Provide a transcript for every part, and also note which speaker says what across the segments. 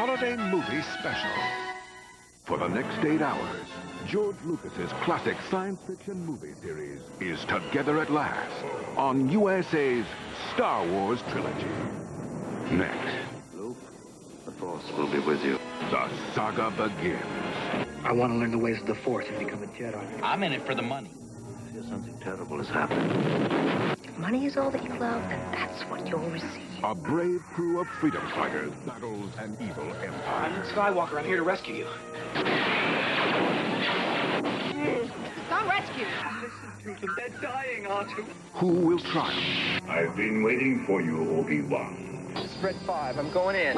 Speaker 1: holiday movie special. For the next 8 hours, George Lucas's classic science fiction movie series is together at last on USA's Star Wars trilogy. Next,
Speaker 2: Luke, the Force will be with you.
Speaker 1: the saga begins.
Speaker 3: I want to learn the ways of the Force and become a Jedi.
Speaker 4: I'm in it for the money.
Speaker 2: I fear something terrible has happened.
Speaker 5: If money is all that you love, then that's what you'll receive.
Speaker 1: A brave crew of freedom fighters battles an evil empire.
Speaker 3: I'm Skywalker. I'm here to rescue you.
Speaker 5: Don't rescue.
Speaker 3: Listen to them. They're dying, Artu.
Speaker 1: Who will triumph?
Speaker 6: I've been waiting for you, Obi-Wan.
Speaker 3: Spread 5. I'm going in.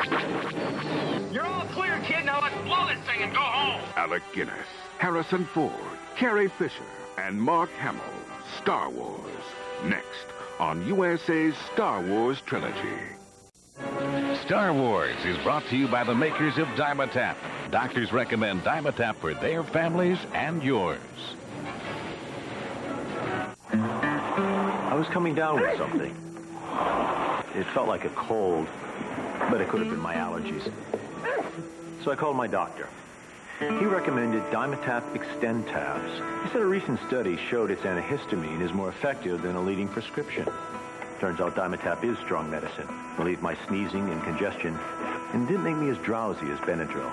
Speaker 4: You're all clear, kid. Now let's blow this thing and go home.
Speaker 1: Alec Guinness, Harrison Ford, Carrie Fisher, and Mark Hamill. Star Wars. Next on USA's Star Wars trilogy.
Speaker 7: Star Wars is brought to you by the makers of Dimetap. Doctors recommend Dimetap for their families and yours.
Speaker 8: I was coming down with something. It felt like a cold, but it could have been my allergies. So I called my doctor. He recommended Dimetap Extend tabs. He said a recent study showed its antihistamine is more effective than a leading prescription. Turns out Dimetap is strong medicine. Relieved my sneezing and congestion, and didn't make me as drowsy as Benadryl.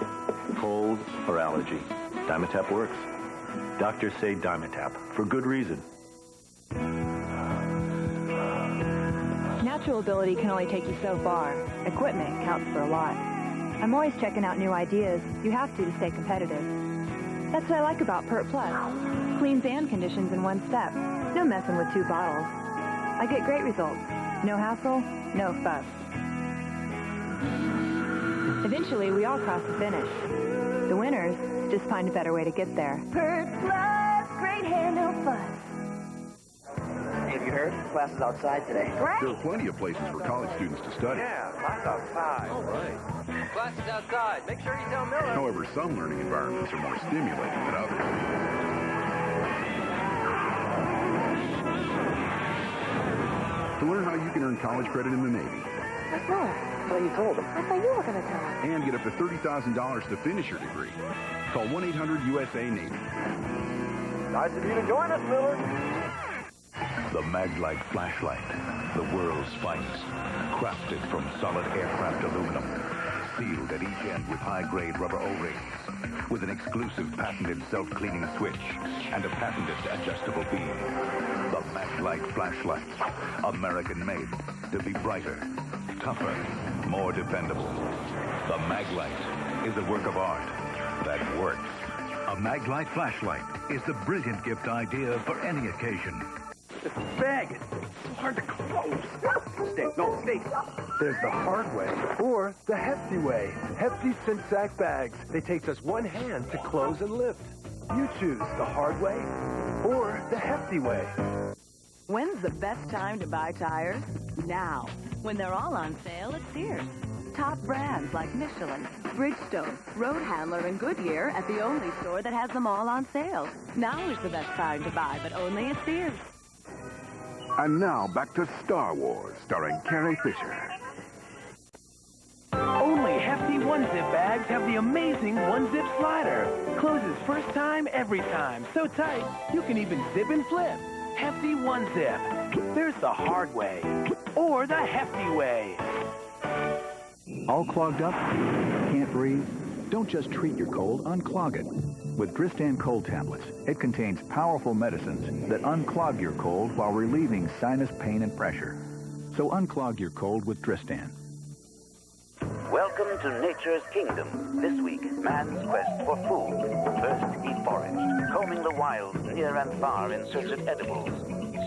Speaker 8: Cold or allergy, Dimetap works. Doctors say Dimetap, for good reason.
Speaker 9: Natural ability can only take you so far. Equipment counts for a lot. I'm always checking out new ideas. You have to stay competitive. That's what I like about Pert Plus. Cleans and conditions in one step. No messing with 2 bottles. I get great results. No hassle, no fuss. Eventually, we all cross the finish. The winners just find a better way to get there.
Speaker 5: Pert Plus, great hair, no fuss.
Speaker 3: Hey, have you heard? Class is outside today.
Speaker 6: There are plenty of places for college students to study.
Speaker 8: Yeah, mine's outside. All right.
Speaker 4: Class is outside. Make sure you tell Miller.
Speaker 6: However, some learning environments are more stimulating than others. To learn how you can earn college credit in the Navy
Speaker 5: What's wrong?
Speaker 3: What you told them?
Speaker 5: I thought you were going to tell us.
Speaker 6: and get up to $30,000 to finish your degree, call 1-800-USA-NAVY.
Speaker 8: Nice of you to join us, Miller.
Speaker 7: The Maglite flashlight, the world's finest, crafted from solid aircraft aluminum, sealed at each end with high-grade rubber O-rings, with an exclusive patented self-cleaning switch and a patented adjustable beam. The Maglite flashlight, American-made, to be brighter, tougher, more dependable. The Maglite is a work of art that works. A Maglite flashlight is the brilliant gift idea for any occasion.
Speaker 3: It's big. It's so hard to close. Steak, no steak.
Speaker 10: There's the hard way or the hefty way. Hefty scent sack bags. They take just one hand to close and lift. You choose the hard way or the hefty way.
Speaker 9: When's the best time to buy tires? Now, when they're all on sale at Sears. Top brands like Michelin, Bridgestone, Road Handler, and Goodyear at the only store that has them all on sale. Now is the best time to buy, but only at Sears.
Speaker 1: And now back to Star Wars, starring Carrie Fisher.
Speaker 10: Only hefty one-zip bags have the amazing one-zip slider. Closes first time, every time. So tight, you can even zip and flip. Hefty one-zip. There's the hard way or the hefty way.
Speaker 11: All clogged up? Can't breathe? Don't just treat your cold, unclog it. With Dristan cold tablets, it contains powerful medicines that unclog your cold while relieving sinus pain and pressure. So unclog your cold with Dristan.
Speaker 12: Welcome to Nature's Kingdom. This week, man's quest for food. First, he foraged, combing the wilds near and far in search of edibles.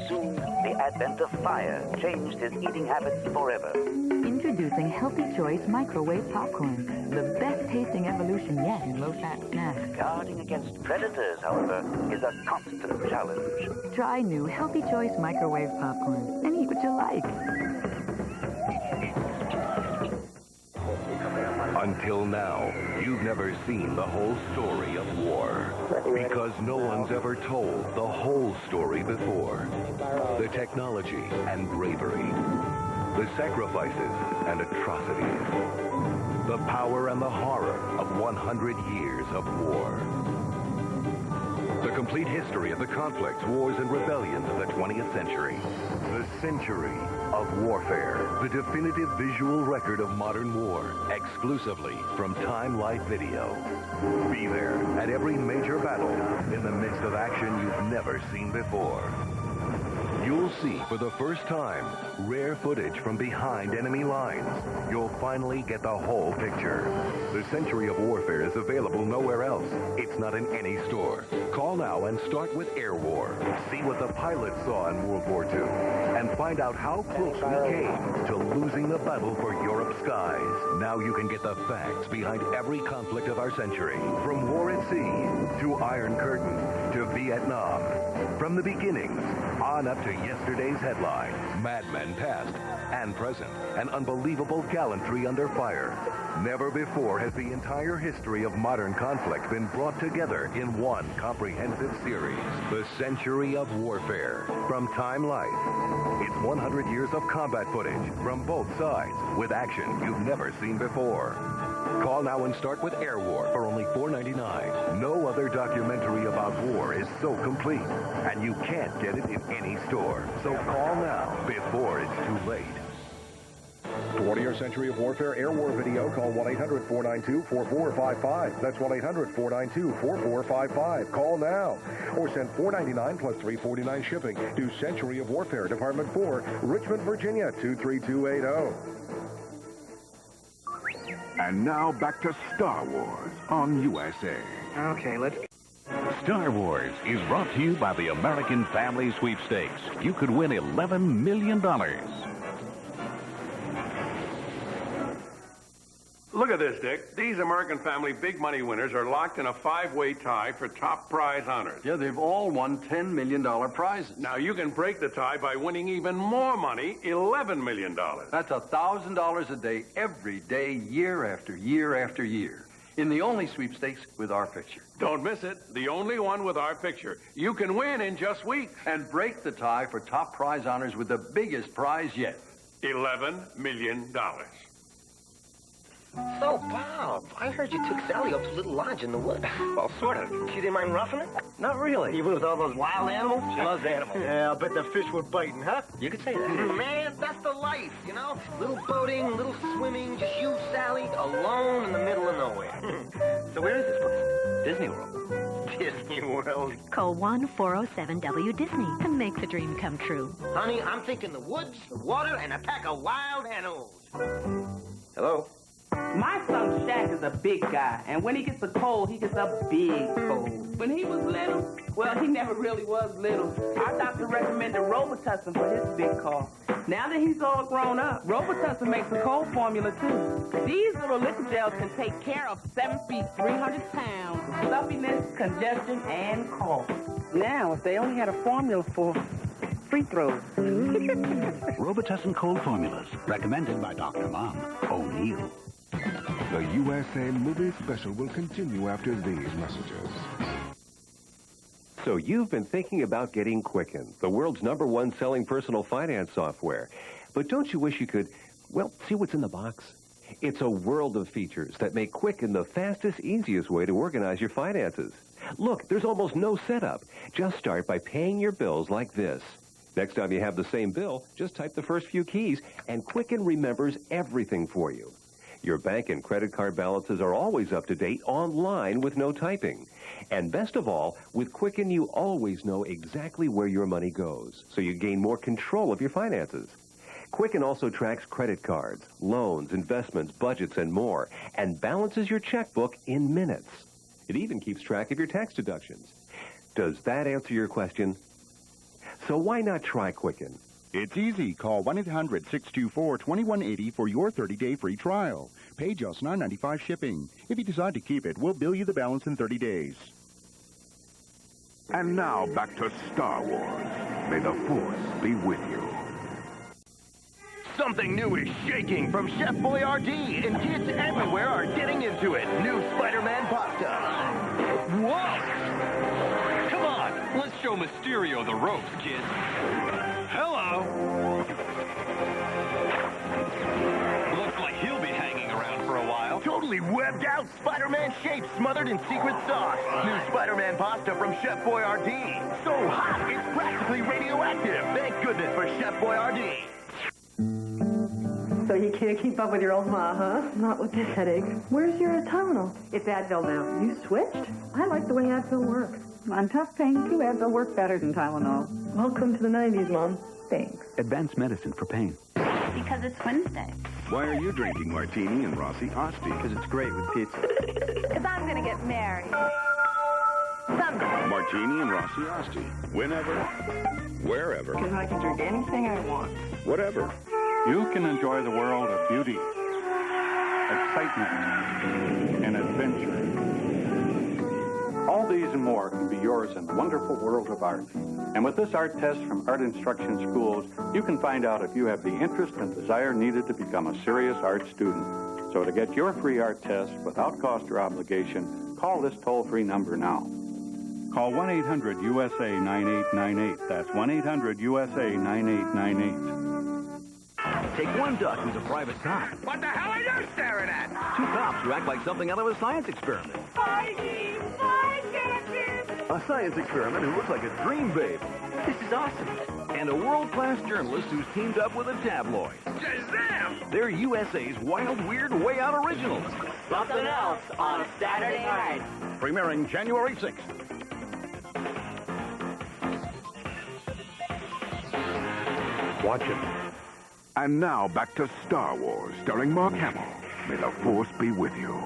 Speaker 12: Soon, the advent of fire changed his eating habits forever.
Speaker 9: Introducing Healthy Choice Microwave Popcorn. The best tasting evolution yet in low-fat snacks.
Speaker 12: Guarding against predators, however, is a constant challenge.
Speaker 9: Try new Healthy Choice Microwave Popcorn and eat what you like.
Speaker 7: Until now, you've never seen the whole story of war. Because no one's ever told the whole story before. The technology and bravery. The sacrifices and atrocities. The power and the horror of 100 years of war. The complete history of the conflicts, wars, and rebellions of the 20th century. The Century of Warfare. The definitive visual record of modern war. Exclusively from Time Life Video. Be there at every major battle in the midst of action you've never seen before. You'll see for the first time rare footage from behind enemy lines. You'll finally get the whole picture. The Century of Warfare is available nowhere else. It's not in any store. Call now and start with Air War. See what the pilots saw in World War II and find out how close we came to losing the battle for Europe's skies. Now you can get the facts behind every conflict of our century. From war at sea to Iron Curtain to Vietnam. From the beginnings on up to yesterday's headlines. Madmen past and present. An unbelievable gallantry under fire. Never before has the entire history of modern conflict been brought together in one comprehensive series. The Century of Warfare from Time Life. It's 100 years of combat footage from both sides with action you've never seen before. Call now and start with Air War for only $4.99. No other documentary about war is so complete, and you can't get it in any store. So call now before it's too late.
Speaker 13: 20th Century of Warfare Air War video. Call 1-800-492-4455. That's 1-800-492-4455. Call now. Or send $4.99 plus $3.49 shipping to Century of Warfare, Department 4, Richmond, Virginia, 23280.
Speaker 1: And now back to Star Wars on USA.
Speaker 3: Okay, let's...
Speaker 11: Star Wars is brought to you by the American Family Sweepstakes. You could win $11 million.
Speaker 14: Look at this, Dick. These American Family big money winners are locked in a five-way tie for top prize honors.
Speaker 3: Yeah, they've all won $10 million prizes.
Speaker 14: Now, you can break the tie by winning even more money, $11 million.
Speaker 3: That's $1,000 a day, every day, year after year after year. In the only sweepstakes with our picture.
Speaker 14: Don't miss it. The only one with our picture. You can win in just weeks.
Speaker 3: And break the tie for top prize honors with the biggest prize yet.
Speaker 14: $11 million.
Speaker 15: So, Bob, I heard you took Sally up to a little lodge in the woods. Well, sort of. She didn't mind roughing it?
Speaker 3: Not really.
Speaker 15: Even with all those wild animals?
Speaker 3: She loves animals.
Speaker 15: Yeah, I bet the fish were biting, huh? You could say that. Man, that's the life, you know? Little boating, little swimming, just you, Sally, alone in the middle of nowhere.
Speaker 3: So where is this place? Disney World.
Speaker 15: Disney World.
Speaker 5: Call 1-407-W-DISNEY to make the dream come true.
Speaker 15: Honey, I'm thinking the woods, the water, and a pack of wild animals.
Speaker 3: Hello?
Speaker 16: My son Shaq is a big guy, and when he gets a cold, he gets a big cold. When he was little, well, he never really was little. Our doctor recommended Robitussin for his big cough. Now that he's all grown up, Robitussin makes a cold formula, too. These little liquid gels can take care of 7 feet, 300 pounds, stuffiness, congestion, and cough. Now, if they only had a formula for free throws.
Speaker 11: Robitussin cold formulas, recommended by Dr. Mom O'Neill.
Speaker 1: The USA Movie Special will continue after these messages.
Speaker 17: So you've been thinking about getting Quicken, the world's #1 selling personal finance software. But don't you wish you could, well, see what's in the box? It's a world of features that make Quicken the fastest, easiest way to organize your finances. Look, there's almost no setup. Just start by paying your bills like this. Next time you have the same bill, just type the first few keys, and Quicken remembers everything for you. Your bank and credit card balances are always up to date online with no typing. And best of all, with Quicken, you always know exactly where your money goes, so you gain more control of your finances. Quicken also tracks credit cards, loans, investments, budgets, and more, and balances your checkbook in minutes. It even keeps track of your tax deductions. Does that answer your question? So why not try Quicken?
Speaker 6: It's easy. Call 1-800-624-2180 for your 30-day free trial. Pay just $9.95 shipping. If you decide to keep it, we'll bill you the balance in 30 days.
Speaker 1: And now back to Star Wars. May the Force be with you.
Speaker 10: Something new is shaking from Chef Boyardee, and kids everywhere are getting into it. New Spider-Man pasta.
Speaker 4: Whoa! Come on, let's show Mysterio the ropes, kids. Hello! Looks like he'll be hanging around for a while.
Speaker 18: perfectly webbed out Spider-Man shape smothered in secret sauce. New Spider-Man pasta from Chef Boyardee. So hot, it's practically radioactive. Thank goodness for Chef Boyardee.
Speaker 19: So you can't keep up with your old ma, huh? Not with this headache. Where's your Tylenol? It's Advil now. You switched? I like the way Advil works.
Speaker 20: On tough pain, too, Advil works better than Tylenol.
Speaker 19: Welcome to the 90s, Mom. Thanks.
Speaker 11: Advanced medicine for pain.
Speaker 21: Because it's Wednesday.
Speaker 6: Why are you drinking martini and Rossi Asti?
Speaker 11: Because it's great with pizza.
Speaker 9: Because I'm going to get married. Someday.
Speaker 6: Martini and Rossi Asti. Whenever, wherever,
Speaker 19: Because I can drink anything I want.
Speaker 6: whatever.
Speaker 22: You can enjoy the world of beauty, excitement, and adventure. All these and more can be yours in the wonderful world of art. And with this art test from Art Instruction Schools, you can find out if you have the interest and desire needed to become a serious art student. So to get your free art test without cost or obligation, call this toll-free number now. Call 1-800-USA-9898. That's 1-800-USA-9898.
Speaker 18: Take one duck who's a private cop.
Speaker 4: What the hell are you staring at?
Speaker 18: Two cops who act like something out of a science experiment. A science experiment who looks like a dream babe. This is awesome. And a world-class journalist who's teamed up with a tabloid.
Speaker 4: Shazam!
Speaker 18: They're USA's Wild, Weird, Way Out originals.
Speaker 4: Something else on Saturday night.
Speaker 18: Premiering January 6th.
Speaker 1: Watch it. And now back to Star Wars, starring Mark Hamill. May the Force be with you.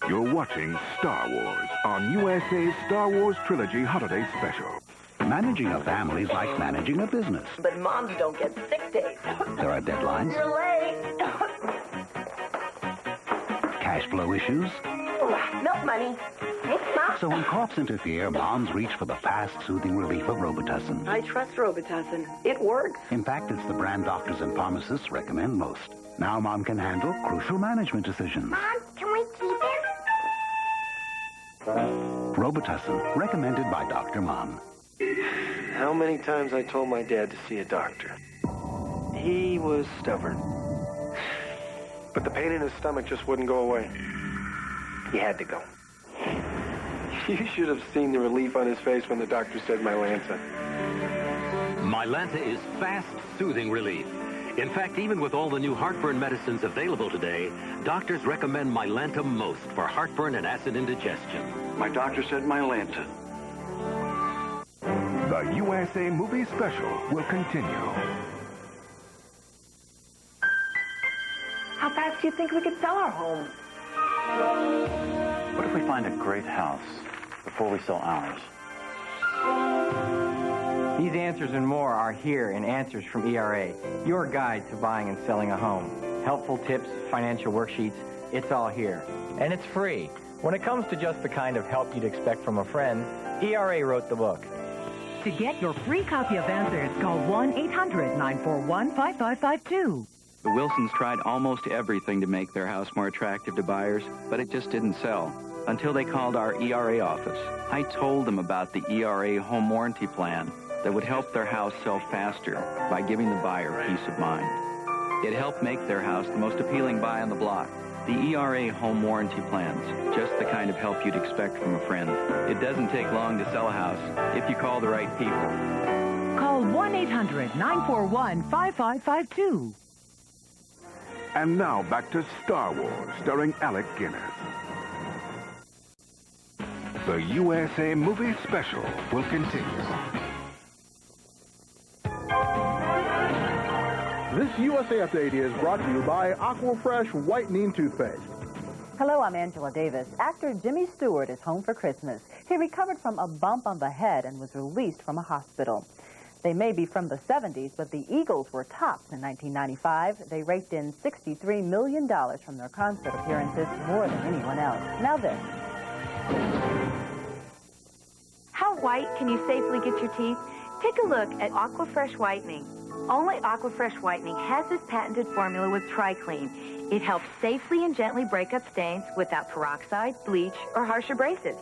Speaker 1: You're watching Star Wars on USA's Star Wars Trilogy Holiday Special.
Speaker 23: Managing a family is like managing a business.
Speaker 5: But moms don't get sick days.
Speaker 23: There are deadlines,
Speaker 5: You're late.
Speaker 23: cash flow issues.
Speaker 5: Milk money. Thanks, Mom.
Speaker 23: So when coughs interfere, moms reach for the fast, soothing relief of Robitussin.
Speaker 19: I trust Robitussin. It works.
Speaker 23: In fact, it's the brand doctors and pharmacists recommend most. Now Mom can handle crucial management decisions.
Speaker 5: Mom, can we keep him?
Speaker 23: Robitussin, recommended by Dr. Mom.
Speaker 15: How many times I told my dad to see a doctor? He was stubborn. But the pain in his stomach just wouldn't go away. He had to go. You should have seen the relief on his face when the doctor said Mylanta.
Speaker 24: Mylanta is fast, soothing relief. In fact, even with all the new heartburn medicines available today, doctors recommend Mylanta most for heartburn and acid indigestion.
Speaker 15: My doctor said Mylanta.
Speaker 1: The USA Movie Special will continue.
Speaker 5: How fast do you think we could sell our home?
Speaker 8: What if we find a great house before we sell ours?
Speaker 25: These answers and more are here in Answers from ERA, your guide to buying and selling a home. Helpful tips, financial worksheets, it's all here. And it's free. When it comes to just the kind of help you'd expect from a friend, ERA wrote the book.
Speaker 26: To get your free copy of Answers, call 1-800-941-5552.
Speaker 27: The Wilsons tried almost everything to make their house more attractive to buyers, but it just didn't sell. Until they called our ERA office. I told them about the ERA home warranty plan that would help their house sell faster by giving the buyer peace of mind. It helped make their house the most appealing buy on the block. The ERA home warranty plan's just the kind of help you'd expect from a friend. It doesn't take long to sell a house if you call the right people.
Speaker 26: Call 1-800-941-5552.
Speaker 1: And now back to Star Wars, starring Alec Guinness. The USA Movie Special will continue.
Speaker 28: This USA Update is brought to you by Aquafresh Whitening Toothpaste.
Speaker 29: Hello, I'm Angela Davis. Actor Jimmy Stewart is home for Christmas. He recovered from a bump on the head and was released from a hospital. They may be from the 70s, but the Eagles were tops in 1995. They raked in $63 million from their concert appearances, more than anyone else. Now this.
Speaker 9: How white can you safely get your teeth? Take a look at Aquafresh Whitening. Only Aquafresh Whitening has this patented formula with TriClean. It helps safely and gently break up stains without peroxide, bleach, or harsh abrasives.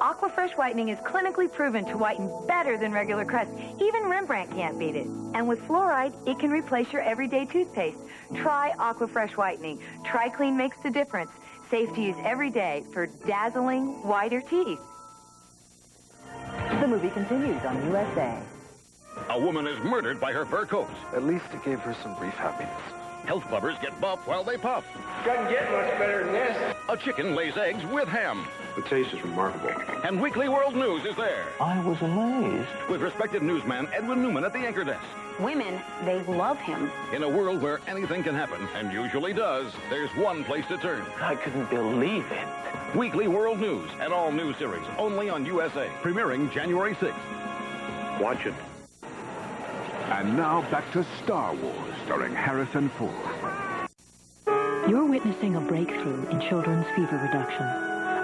Speaker 9: Aquafresh whitening is clinically proven to whiten better than regular Crest. Even Rembrandt can't beat it. And with fluoride, it can replace your everyday toothpaste. Try Aquafresh whitening. TriClean makes the difference. Safe to use every day for dazzling, whiter teeth.
Speaker 29: The movie continues on USA.
Speaker 2: A woman is murdered by her fur coat.
Speaker 15: At least it gave her some brief happiness.
Speaker 2: Health clubbers get buff while they puff.
Speaker 15: Doesn't get much better than this.
Speaker 2: A chicken lays eggs with ham.
Speaker 15: The taste is remarkable.
Speaker 2: And Weekly World News is there.
Speaker 15: I was amazed.
Speaker 2: With respected newsman Edwin Newman at the anchor desk.
Speaker 21: Women, they love him.
Speaker 2: In a world where anything can happen, and usually does, there's one place to turn.
Speaker 15: I couldn't believe it.
Speaker 2: Weekly World News, an all-new series, only on USA. Premiering January 6th.
Speaker 15: Watch it.
Speaker 1: And now back to Star Wars, starring Harrison Ford.
Speaker 3: You're witnessing a breakthrough in children's fever reduction.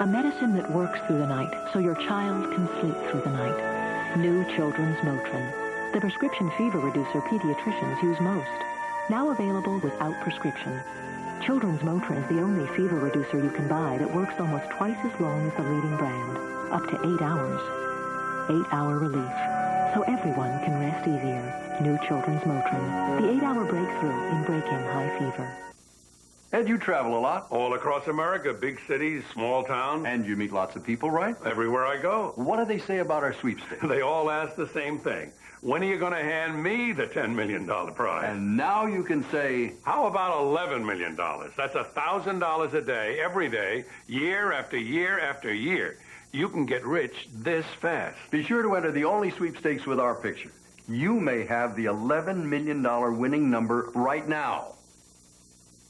Speaker 3: A medicine that works through the night so your child can sleep through the night. New Children's Motrin, the prescription fever reducer pediatricians use most. Now available without prescription. Children's Motrin is the only fever reducer you can buy that works almost twice as long as the leading brand. Up to 8 hours. 8-hour relief. So everyone can rest easier. New Children's Motrin. The 8-hour breakthrough in breaking high fever.
Speaker 22: Ed, you travel a lot.
Speaker 7: All across America, big cities, small towns.
Speaker 22: And you meet lots of people, right?
Speaker 7: Everywhere I go.
Speaker 22: What do they say about our sweepstakes?
Speaker 7: They all ask the same thing. When are you going to hand me the $10 million prize?
Speaker 22: And now you can say...
Speaker 7: How about $11 million? That's $1,000 a day, every day, year after year after year. You can get rich this fast.
Speaker 22: Be sure to enter the only sweepstakes with our picture. You may have the $11 million winning number right now.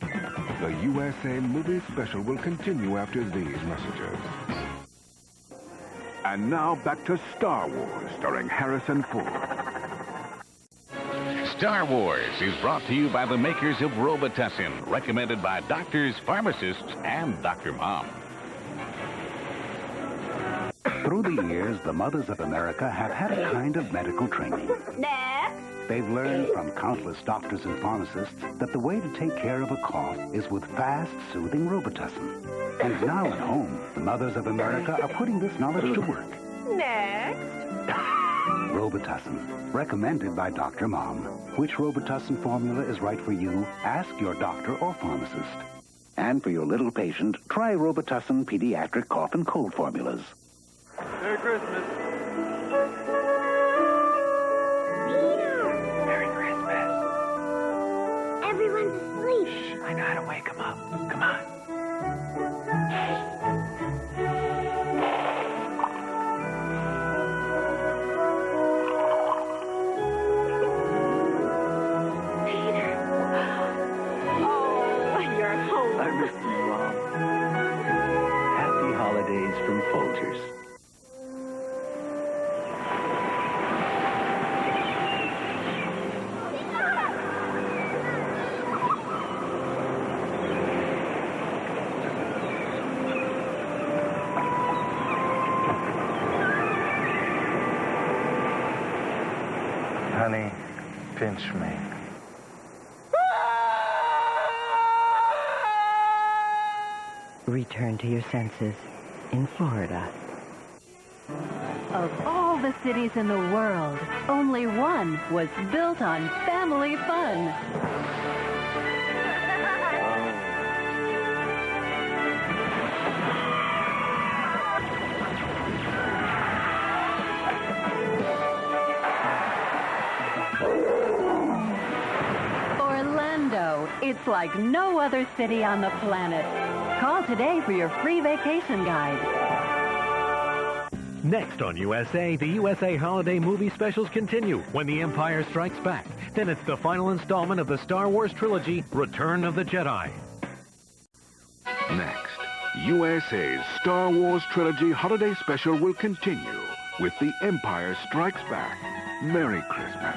Speaker 1: The USA Movie Special will continue after these messages. And now back to Star Wars, starring Harrison Ford.
Speaker 10: Star Wars is brought to you by the makers of Robitussin, recommended by doctors, pharmacists, and Dr. Mom.
Speaker 23: Through the years, the mothers of America have had a kind of medical training.
Speaker 21: Next.
Speaker 23: They've learned from countless doctors and pharmacists that the way to take care of a cough is with fast, soothing Robitussin. And now at home, the mothers of America are putting this knowledge to work.
Speaker 21: Next.
Speaker 23: Robitussin, recommended by Dr. Mom. Which Robitussin formula is right for you? Ask your doctor or pharmacist. And for your little patient, try Robitussin pediatric cough and cold formulas.
Speaker 18: Merry Christmas.
Speaker 21: Merry Christmas. Everyone's asleep.
Speaker 18: Shh, I know how to wake them up. Come on.
Speaker 21: I
Speaker 18: miss you, Mom. Happy holidays from Folgers.
Speaker 15: Honey, pinch me.
Speaker 26: Return to your senses in Florida.
Speaker 12: Of all the cities in the world, only one was built on family fun. Orlando, it's like no other city on the planet. Call today for your free vacation guide.
Speaker 24: Next on USA, the USA Holiday Movie Specials continue when The Empire Strikes Back. Then it's the final installment of the Star Wars trilogy, Return of the Jedi.
Speaker 1: Next, USA's Star Wars Trilogy Holiday Special will continue with The Empire Strikes Back. Merry Christmas.